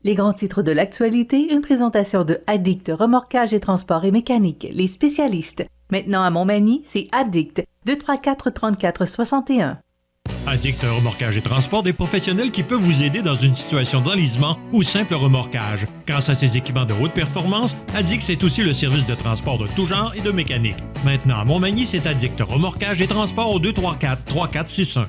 Les grands titres de l'actualité, une présentation de Addict Remorquage et Transport et Mécanique, les spécialistes. Maintenant à Montmagny, c'est Addict, 234-34-61. Addict Remorquage et Transport, des professionnels qui peuvent vous aider dans une situation d'enlisement ou simple remorquage. Grâce à ses équipements de haute performance, Addict, c'est aussi le service de transport de tout genre et de mécanique. Maintenant à Montmagny, c'est Addict Remorquage et Transport au 234-3461.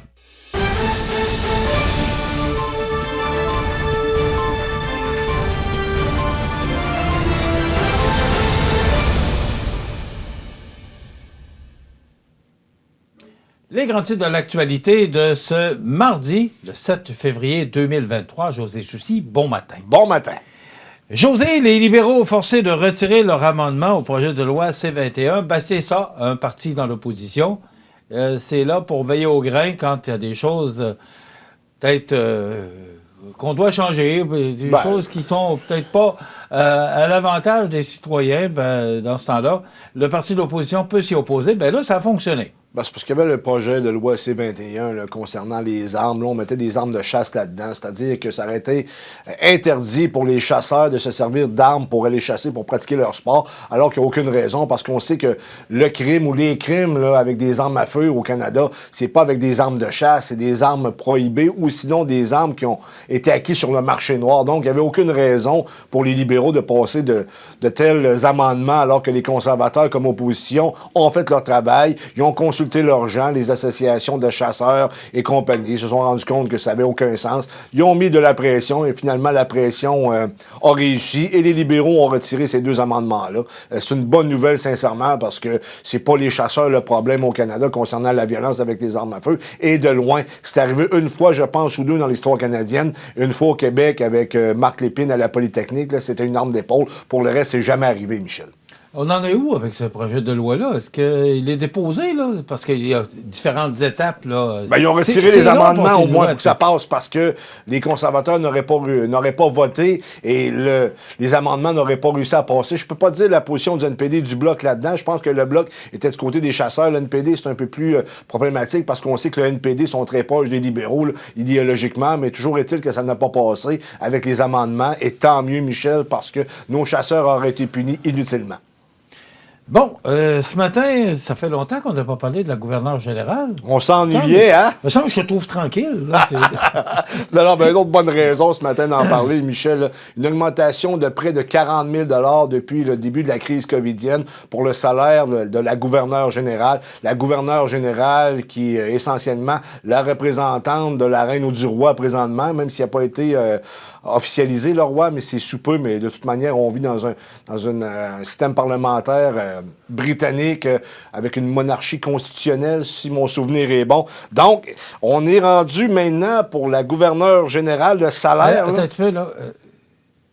Les grands titres de l'actualité de ce mardi, le 7 février 2023. José Soucy, bon matin. Bon matin. José, les libéraux forcés de retirer leur amendement au projet de loi C-21, ben c'est ça, un parti dans l'opposition. C'est là pour veiller au grain quand il y a des choses peut-être qu'on doit changer, des choses qui sont peut-être pas à l'avantage des citoyens. Dans ce temps-là, le parti de l'opposition peut s'y opposer. Ben là, ça a fonctionné. Ben, c'est parce qu'il y avait le projet de loi C-21 là, concernant les armes. Là, on mettait des armes de chasse là-dedans, c'est-à-dire que ça aurait été interdit pour les chasseurs de se servir d'armes pour aller chasser, pour pratiquer leur sport, alors qu'il n'y a aucune raison, parce qu'on sait que le crime ou les crimes là, avec des armes à feu au Canada, c'est pas avec des armes de chasse, c'est des armes prohibées ou sinon des armes qui ont été acquises sur le marché noir. Donc, il n'y avait aucune raison pour les libéraux de passer de tels amendements, alors que les conservateurs, comme opposition, ont fait leur travail, ils ont consulté leurs gens, les associations de chasseurs et compagnie, se sont rendus compte que ça n'avait aucun sens. Ils ont mis de la pression et finalement la pression a réussi et les libéraux ont retiré ces deux amendements-là. C'est une bonne nouvelle, sincèrement, parce que c'est pas les chasseurs le problème au Canada concernant la violence avec les armes à feu. Et de loin, c'est arrivé une fois, je pense, ou deux dans l'histoire canadienne, une fois au Québec avec Marc Lépine à la Polytechnique, là, c'était une arme d'épaule. Pour le reste, c'est jamais arrivé, Michel. On en est où avec ce projet de loi-là? Est-ce qu'il est déposé, là? Parce qu'il y a différentes étapes, là. Ben, ils ont retiré les amendements, au moins, pour que ça passe, parce que les conservateurs n'auraient pas voté et les amendements n'auraient pas réussi à passer. Je peux pas dire la position du NPD du Bloc là-dedans. Je pense que le Bloc était du côté des chasseurs. Le NPD, c'est un peu plus problématique parce qu'on sait que le NPD sont très proches des libéraux, là, idéologiquement, mais toujours est-il que ça n'a pas passé avec les amendements. Et tant mieux, Michel, parce que nos chasseurs auraient été punis inutilement. Bon, ce matin, ça fait longtemps qu'on n'a pas parlé de la gouverneure générale. On s'ennuyait, hein? Il me semble que je te trouve tranquille. Là, non, une autre bonne raison ce matin d'en parler, Michel. Là, une augmentation de près de 40 000 $ depuis le début de la crise covidienne pour le salaire de la gouverneure générale. La gouverneure générale qui est essentiellement la représentante de la reine ou du roi présentement, même s'il n'a pas été officialisé, le roi, mais c'est sous peu. Mais de toute manière, on vit dans un système parlementaire britannique avec une monarchie constitutionnelle, si mon souvenir est bon. Donc, on est rendu maintenant pour la gouverneure générale de salaire. Attends un peu, là.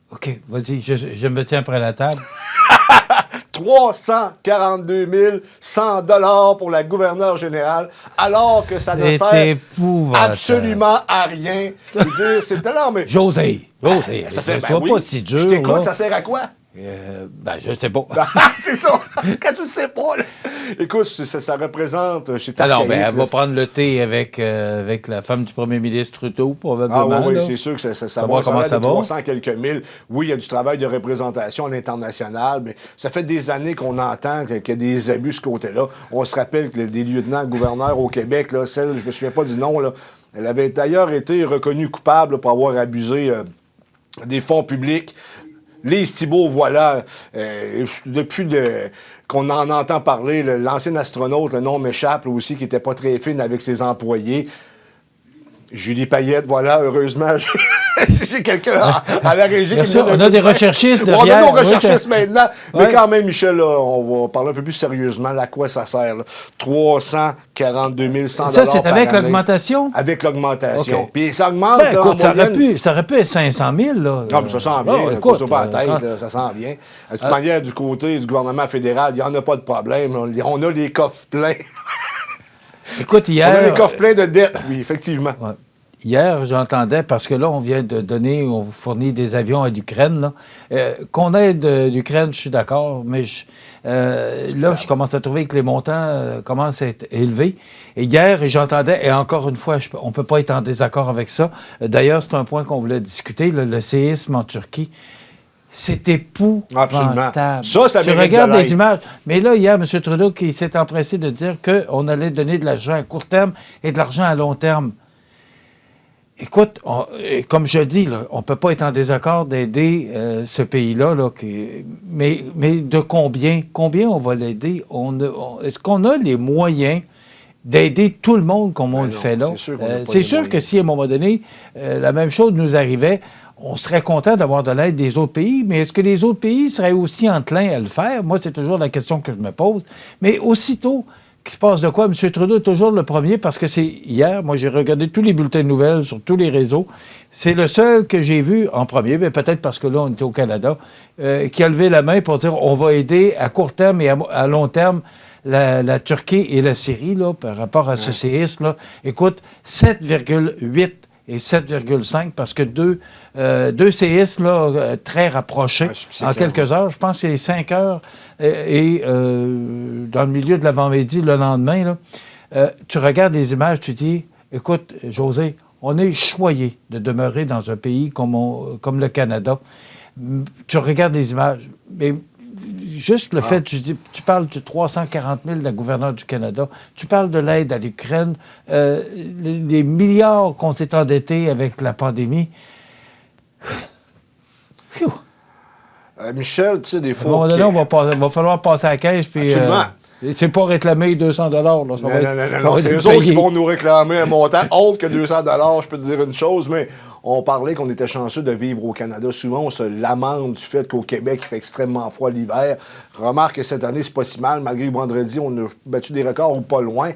OK, vas-y, je me tiens près de la table. 342 100 $ pour la gouverneure générale, alors que ça ne sert absolument à rien. Je veux dire, c'est tellement... Mais... José, ça sert, oui, pas si dur. Je t'écoute, là. Ça sert à quoi? Je sais pas. C'est ça. Quand tu le sais pas, là. Écoute, ça représente... Alors, elle va prendre le thé avec la femme du premier ministre Trudeau, probablement. Ah oui, là. c'est sûr que ça va. Comment ça va? 300 quelques mille. Oui, il y a du travail de représentation à l'international, mais ça fait des années qu'on entend qu'il y a des abus de ce côté-là. On se rappelle que des lieutenants-gouverneurs au Québec, là, celle, je me souviens pas du nom, là, elle avait d'ailleurs été reconnue coupable pour avoir abusé des fonds publics. Lise Thibault, voilà, depuis qu'on en entend parler, l'ancien astronaute, le nom m'échappe, là, aussi, qui n'était pas très fine avec ses employés. Julie Payette, voilà, heureusement, j'ai quelqu'un à la régie qui vient on a des recherchistes derrière. On a nos recherchistes maintenant. Ouais. Mais quand même, Michel, là, on va parler un peu plus sérieusement. À quoi ça sert? Là? 342 100 $ ça, c'est avec l'augmentation? Avec l'augmentation. Okay. Puis ça augmente. Ben, écoute, ça aurait pu être 500 000. Là. Non, mais ça sent bien. Écoute, pas la tête, là, ça sent bien. De toute manière, du côté du gouvernement fédéral, il n'y en a pas de problème. On a les coffres pleins. Écoute, hier... On a les coffres pleins de dettes, oui, effectivement. Ouais. Hier, j'entendais, parce que là, on vient de donner, on fournit des avions à l'Ukraine. Qu'on aide l'Ukraine, je suis d'accord, mais là, je commence à trouver que les montants commencent à être élevés. Et hier, j'entendais, et encore une fois, on ne peut pas être en désaccord avec ça. D'ailleurs, c'est un point qu'on voulait discuter, le séisme en Turquie. C'est épouvantable. Absolument. Ça tu regardes les images. Mais là, hier, M. Trudeau, qui s'est empressé de dire qu'on allait donner de l'argent à court terme et de l'argent à long terme. Écoute, comme je dis, là, on ne peut pas être en désaccord d'aider ce pays-là. Mais de combien? Combien on va l'aider? Est-ce qu'on a les moyens d'aider tout le monde comme on le fait là? C'est sûr que si, à un moment donné, la même chose nous arrivait, on serait content d'avoir de l'aide des autres pays, mais est-ce que les autres pays seraient aussi enclins à le faire? Moi, c'est toujours la question que je me pose. Mais aussitôt qu'il se passe de quoi, M. Trudeau est toujours le premier, parce que c'est hier, moi, j'ai regardé tous les bulletins de nouvelles sur tous les réseaux. C'est le seul que j'ai vu en premier, mais peut-être parce que là, on était au Canada, qui a levé la main pour dire on va aider à court terme et à long terme la Turquie et la Syrie, là, par rapport à ce séisme. Là. Écoute, 7,8 et 7,5, parce que deux séismes là, très rapprochés en quelques heures. Je pense que c'est 5 heures et dans le milieu de l'avant-midi, le lendemain, là, tu regardes les images, tu dis, écoute, José, on est choyé de demeurer dans un pays comme le Canada. Tu regardes les images, mais juste le fait, tu parles de 340 000 de la gouverneure du Canada, tu parles de l'aide à l'Ukraine, les milliards qu'on s'est endettés avec la pandémie. Michel, tu sais, des fois... À un moment donné, va falloir passer à la caisse, puis... c'est pas réclamer 200 $. Là, non, c'est eux autres qui vont nous réclamer un montant autre que 200 $. Je peux te dire une chose, mais on parlait qu'on était chanceux de vivre au Canada. Souvent, on se lamente du fait qu'au Québec, il fait extrêmement froid l'hiver. Remarque que cette année, c'est pas si mal. Malgré vendredi, on a battu des records ou pas loin.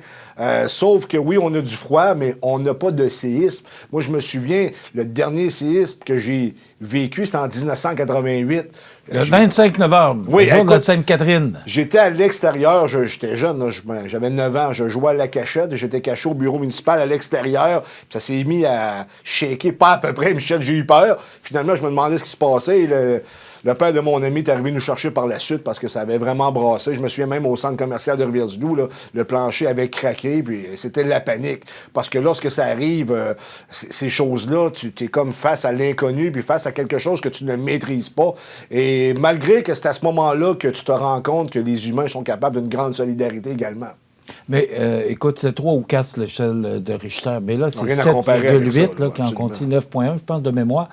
Sauf que oui, on a du froid, mais on n'a pas de séisme. Moi, je me souviens, le dernier séisme que j'ai vécu, c'était en 1988. Le 25 novembre, oui, le jour de Sainte-Catherine. J'étais à l'extérieur, j'étais jeune, là, j'avais 9 ans, je jouais à la cachette, j'étais caché au bureau municipal à l'extérieur, puis ça s'est mis à shaker, pas à peu près, Michel, j'ai eu peur. Finalement, je me demandais ce qui se passait, et le père de mon ami est arrivé nous chercher par la suite parce que ça avait vraiment brassé. Je me souviens même au centre commercial de Rivière-du-Loup, là, le plancher avait craqué, puis c'était la panique. Parce que lorsque ça arrive, ces choses-là, tu es comme face à l'inconnu, puis face à quelque chose que tu ne maîtrises pas. Et malgré que c'est à ce moment-là que tu te rends compte que les humains sont capables d'une grande solidarité également. Mais écoute, c'est 3 ou 4 l'échelle de Richter. Mais là, c'est 7,8 quand on dit 9,1, je pense, de mémoire.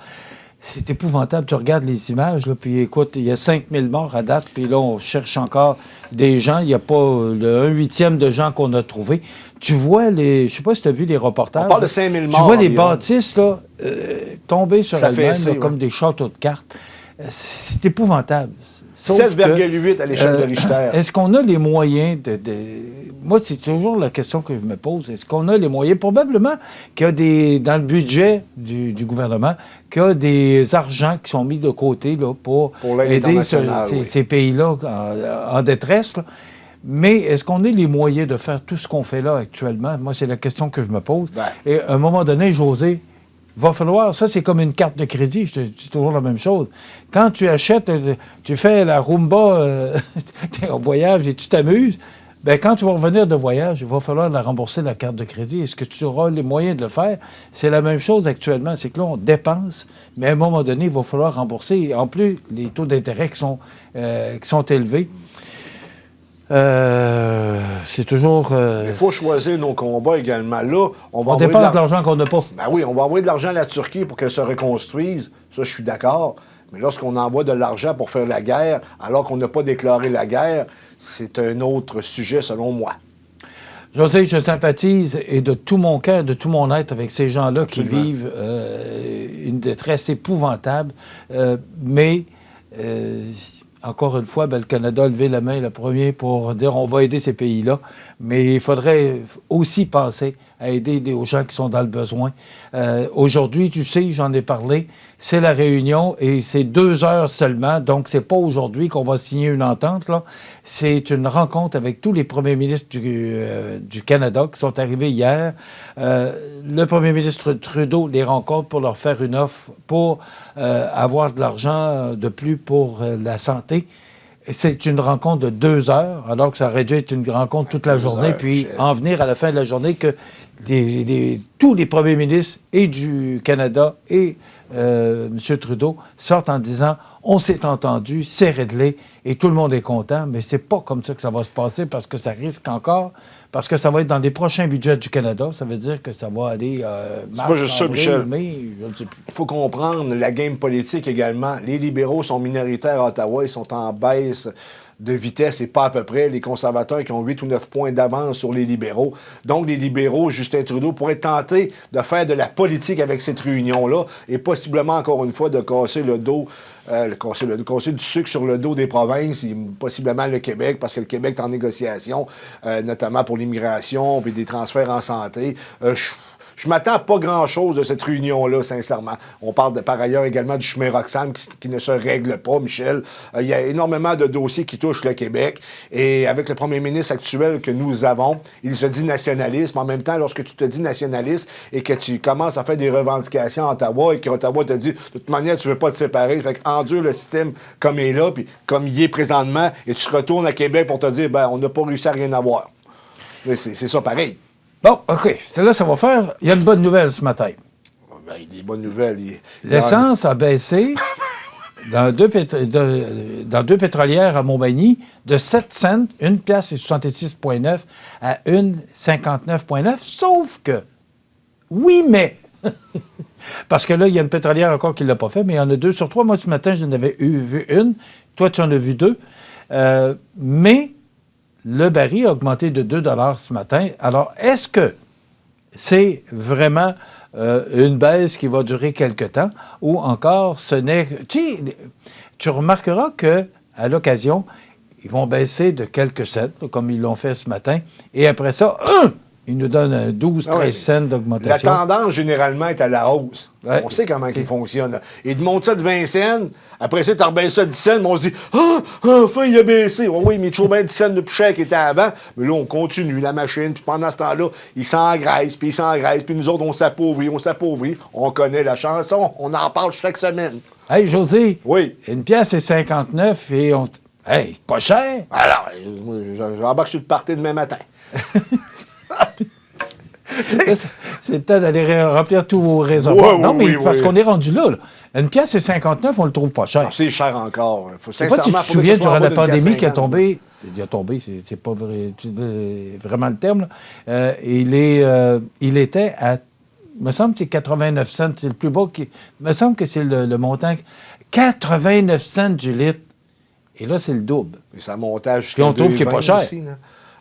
C'est épouvantable. Tu regardes les images, là, puis écoute, il y a 5000 morts à date, puis là, on cherche encore des gens. Il n'y a pas le 1/8 de gens qu'on a trouvés. Tu vois les... Je sais pas si tu as vu les reportages. On parle de 5000 morts. Tu vois les bâtisses, là, tomber sur elles-mêmes, là, comme des châteaux de cartes. C'est épouvantable. 7,8 à l'échelle de Richter. Est-ce qu'on a les moyens de... Moi, c'est toujours la question que je me pose. Est-ce qu'on a les moyens? Probablement qu'il y a dans le budget du gouvernement, qu'il y a des argents qui sont mis de côté là, pour aider ces pays-là en détresse. Là. Mais est-ce qu'on a les moyens de faire tout ce qu'on fait là actuellement? Moi, c'est la question que je me pose. Et à un moment donné, José, va falloir, ça c'est comme une carte de crédit, je te dis toujours la même chose. Quand tu achètes, tu fais la Roomba, tu es en voyage et tu t'amuses, bien quand tu vas revenir de voyage, il va falloir la rembourser la carte de crédit. Est-ce que tu auras les moyens de le faire? C'est la même chose actuellement, c'est que là on dépense, mais à un moment donné, il va falloir rembourser. En plus, les taux d'intérêt qui sont élevés. C'est toujours... Il faut choisir nos combats également. Là, on dépense de l'argent qu'on n'a pas. Ben oui, on va envoyer de l'argent à la Turquie pour qu'elle se reconstruise. Ça, je suis d'accord. Mais lorsqu'on envoie de l'argent pour faire la guerre, alors qu'on n'a pas déclaré la guerre, c'est un autre sujet, selon moi. José, je sympathise et de tout mon cœur, de tout mon être avec ces gens-là qui vivent une détresse épouvantable. Mais... encore une fois, le Canada a levé la main le premier pour dire on va aider ces pays-là, mais il faudrait aussi penser à aider aux gens qui sont dans le besoin. Aujourd'hui, tu sais, j'en ai parlé, c'est la réunion et c'est 2 heures seulement, donc c'est pas aujourd'hui qu'on va signer une entente, là. C'est une rencontre avec tous les premiers ministres du Canada qui sont arrivés hier. Le premier ministre Trudeau les rencontre pour leur faire une offre pour avoir de l'argent de plus pour la santé. C'est une rencontre de 2 heures, alors que ça aurait dû être une rencontre toute la journée, puis en venir à la fin de la journée que tous les premiers ministres et du Canada et M. Trudeau sortent en disant « on s'est entendu, c'est réglé et tout le monde est content », mais c'est pas comme ça que ça va se passer parce que ça risque encore, parce que ça va être dans les prochains budgets du Canada, ça veut dire que ça va aller c'est pas juste ça, Michel. mai, je ne sais plus. Il faut comprendre la game politique également. Les libéraux sont minoritaires à Ottawa, ils sont en baisse de vitesse et pas à peu près. Les conservateurs qui ont 8 ou 9 points d'avance sur les libéraux. Donc, les libéraux, Justin Trudeau, pourraient tenter de faire de la politique avec cette réunion-là et possiblement, encore une fois, de casser le dos, casser du sucre sur le dos des provinces, et possiblement le Québec, parce que le Québec est en négociation, notamment pour l'immigration puis des transferts en santé. Je m'attends à pas grand-chose de cette réunion-là, sincèrement. On parle par ailleurs également du chemin Roxham qui ne se règle pas, Michel. Il y a énormément de dossiers qui touchent le Québec. Et avec le premier ministre actuel que nous avons, il se dit nationaliste. Mais en même temps, lorsque tu te dis nationaliste et que tu commences à faire des revendications à Ottawa et qu'Ottawa te dit, de toute manière, tu veux pas te séparer, fait qu'endure le système comme il est là, puis comme il est présentement, et tu te retournes à Québec pour te dire, ben on n'a pas réussi à rien avoir. C'est ça pareil. Bon, OK. Celle-là, ça va faire. Il y a une bonne nouvelle ce matin. Ben, il y a des bonnes nouvelles. L'essence a baissé dans deux pétrolières à Montmagny de 7 cents, 1 piastre et 66,9 à 1,59,9. Sauf que, oui, mais. Parce que là, il y a une pétrolière encore qui ne l'a pas fait, mais il y en a 2 sur 3. Moi, ce matin, j'en avais vu une. Toi, tu en as vu 2. Mais. Le baril a augmenté de 2 $ ce matin. Alors, est-ce que c'est vraiment une baisse qui va durer quelque temps ou encore ce n'est... Tu remarqueras qu'à l'occasion, ils vont baisser de quelques cents, comme ils l'ont fait ce matin, et après ça, ils nous donnent 12-13 cents d'augmentation. La tendance, généralement, est à la hausse. Ouais. On sait comment il fonctionne. Ils te montent ça de 20 cents, après ça, tu rebaisses ça de 10 cents, mais on se dit « Ah, enfin, il a baissé! » Oui, mais il est toujours bien 10 cents de plus cher qu'il était avant. Mais là, on continue la machine, puis pendant ce temps-là, il s'engraisse, puis nous autres, on s'appauvrit. On connaît la chanson, on en parle chaque semaine. Hey, José! Oui. 1 piastre et 59 et on... Hey, c'est pas cher! Alors, j'embarque sur le party demain matin. C'est le temps d'aller remplir tous vos réservoirs. Oui, non, mais oui, parce oui. qu'on est rendu là. 1 piastre et 59, on le trouve pas cher. Ah, c'est cher encore. Je sais pas si tu te souviens durant la pandémie qui a tombé. Il a tombé, c'est pas vrai, vraiment le terme. Là. Il était à, il me semble que c'est 89 cents. C'est le plus bas. Il me semble que c'est le montant. 89 cents du litre. Et là, c'est le double. Et ça montait jusqu'à Puis on trouve qu'il n'est pas cher. Aussi,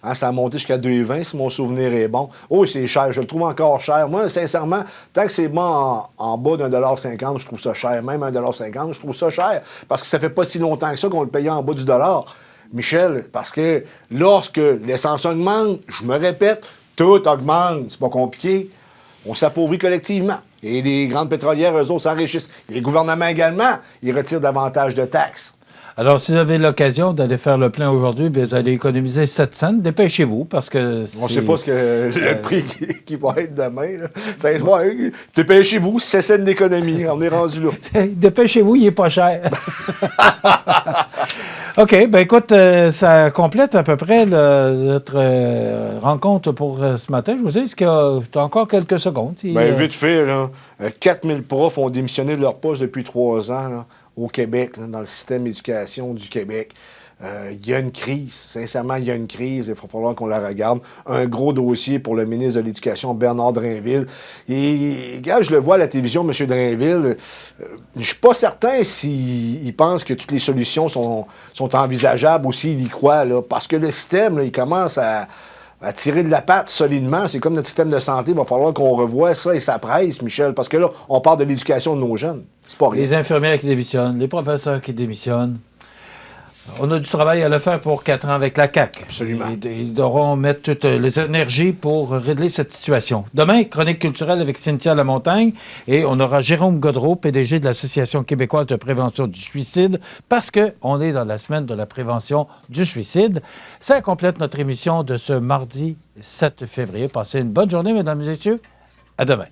hein, ça a monté jusqu'à 2,20 si mon souvenir est bon. Oh, c'est cher. Je le trouve encore cher. Moi, sincèrement, tant que c'est bon en bas d'1,50 $, je trouve ça cher. Même 1,50 $, je trouve ça cher. Parce que ça fait pas si longtemps que ça qu'on le payait en bas du dollar. Michel, parce que lorsque l'essence augmente, je me répète, tout augmente. C'est pas compliqué. On s'appauvrit collectivement. Et les grandes pétrolières, eux autres, s'enrichissent. Les gouvernements également, ils retirent davantage de taxes. Alors, si vous avez l'occasion d'aller faire le plein aujourd'hui, bien, vous allez économiser 7 cents. Dépêchez-vous, parce que on ne sait pas le prix qui va être demain. Là. Ça se voit. Dépêchez-vous, 7 cents d'économie. On est rendu là. Dépêchez-vous, il n'est pas cher. OK, bien écoute, ça complète à peu près notre rencontre pour ce matin. Je vous dis, est-ce qu'il y a encore quelques secondes? Bien, vite fait, là, 4000 profs ont démissionné de leur poste depuis 3 ans là, au Québec, là, dans le système d'éducation du Québec. Il y a une crise. Sincèrement, il y a une crise. Il va falloir qu'on la regarde. Un gros dossier pour le ministre de l'Éducation, Bernard Drainville. Et quand je le vois à la télévision, M. Drainville, je ne suis pas certain s'il pense que toutes les solutions sont envisageables ou s'il y croit. Là, parce que le système, là, il commence à tirer de la patte solidement. C'est comme notre système de santé. Il va falloir qu'on revoie ça et ça presse, Michel. Parce que là, on parle de l'éducation de nos jeunes. C'est pas rien. Les infirmières qui démissionnent, les professeurs qui démissionnent. On a du travail à le faire pour 4 ans avec la CAQ. Absolument. Ils devront mettre toutes les énergies pour régler cette situation. Demain, chronique culturelle avec Cynthia Lamontagne et on aura Jérôme Godreau, PDG de l'Association québécoise de prévention du suicide, parce qu'on est dans la semaine de la prévention du suicide. Ça complète notre émission de ce mardi 7 février. Passez une bonne journée, mesdames et messieurs. À demain.